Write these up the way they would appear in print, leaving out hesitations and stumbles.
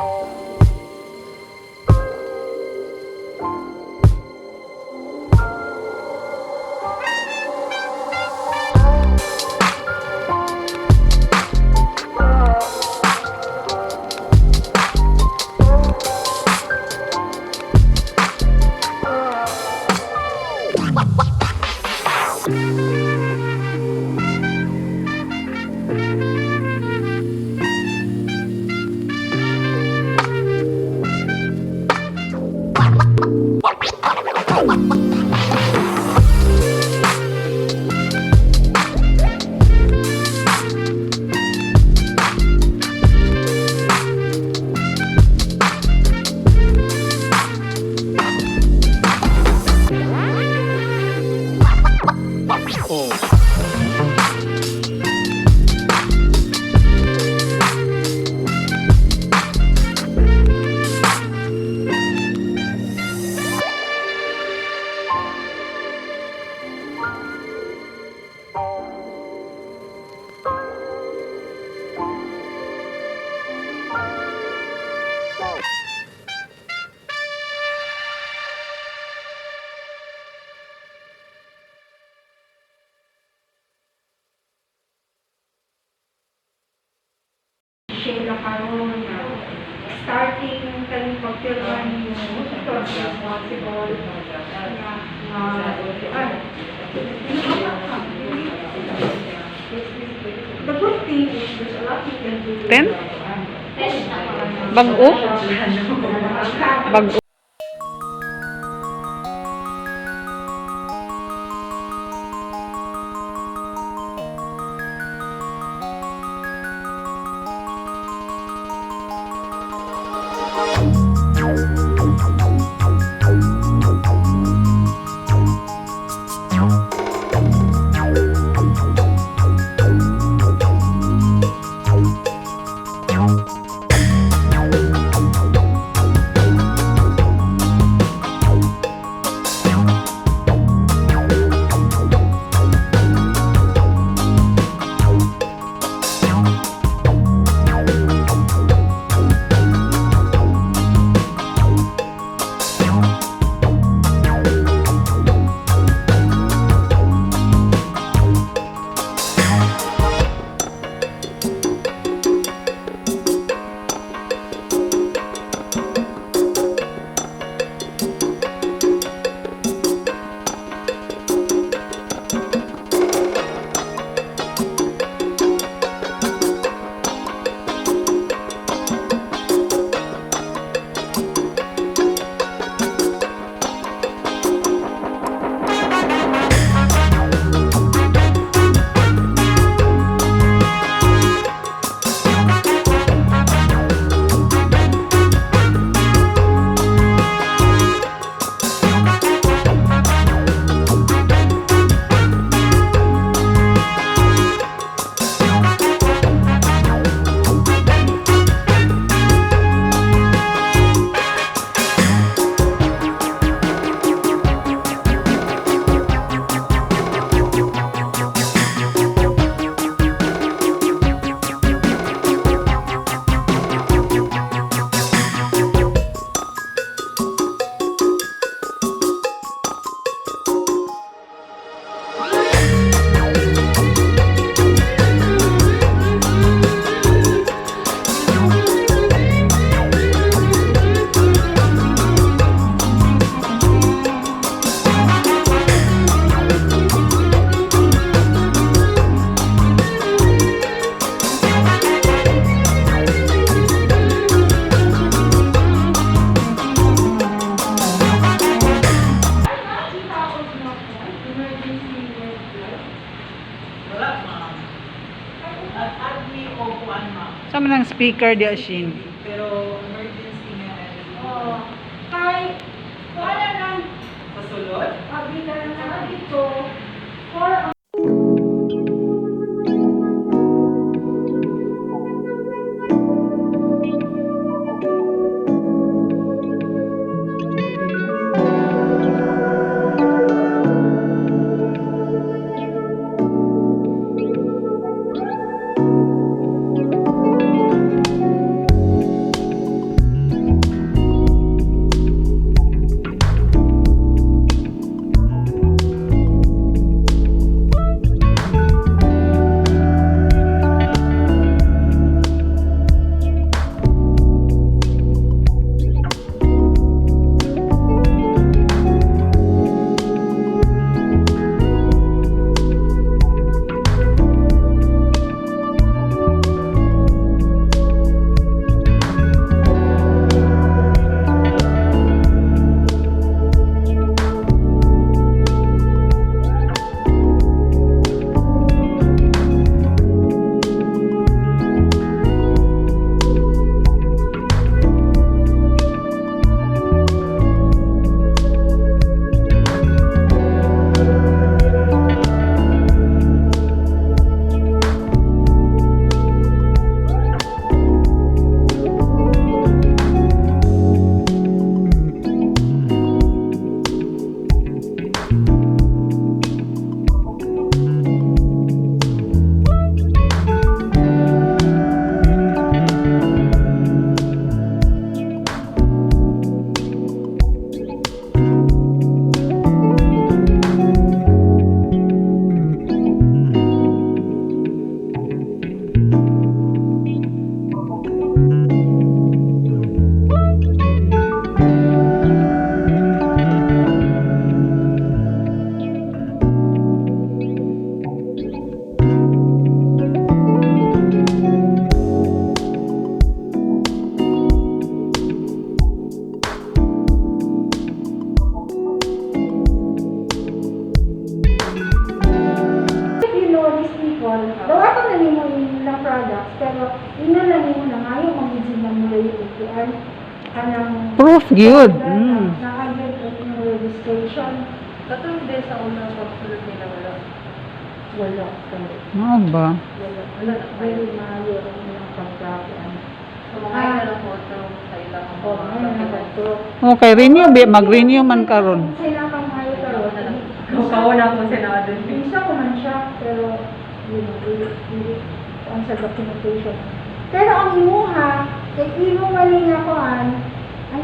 Sheila karon na starting kaning pagpirma ninyo ito responsible the good thing is there's a lot you can do. 10? Bago? Bago. Sama ng speaker di asin. Pero emergency nga. Oh, kay wala lang Pasulod? pagbilan na dito for kanang Proof good. Mm. nakagad yung registration. Katulad din sa unang pagsulot nila wala. Wala. Ano ba? Wala. Very maayo ang ilang pagkakuan. So, mga ilang photo sa ilang mga Okay, renew ba? Mag-renew man karon. Sila kang maayo karon. Kauna po siya na doon. Isa ko man siya, pero ang sa documentation. Pero ang imuha, kay imo man nga kuan, ang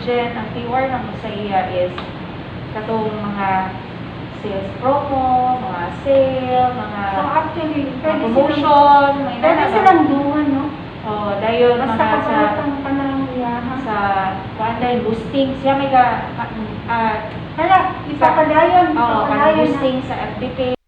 Jen, ang keyword ng sa iya is katong mga sales promo, mga sale, mga So actually, pwede promotion, may pwede silang duhan, no? Oh, dayon Basta mga sa kapalatang ka ng iyaha. sa kuan boosting siya may ka Hala, ipapadayon, oh, ipapadayon na. boosting sa FB page.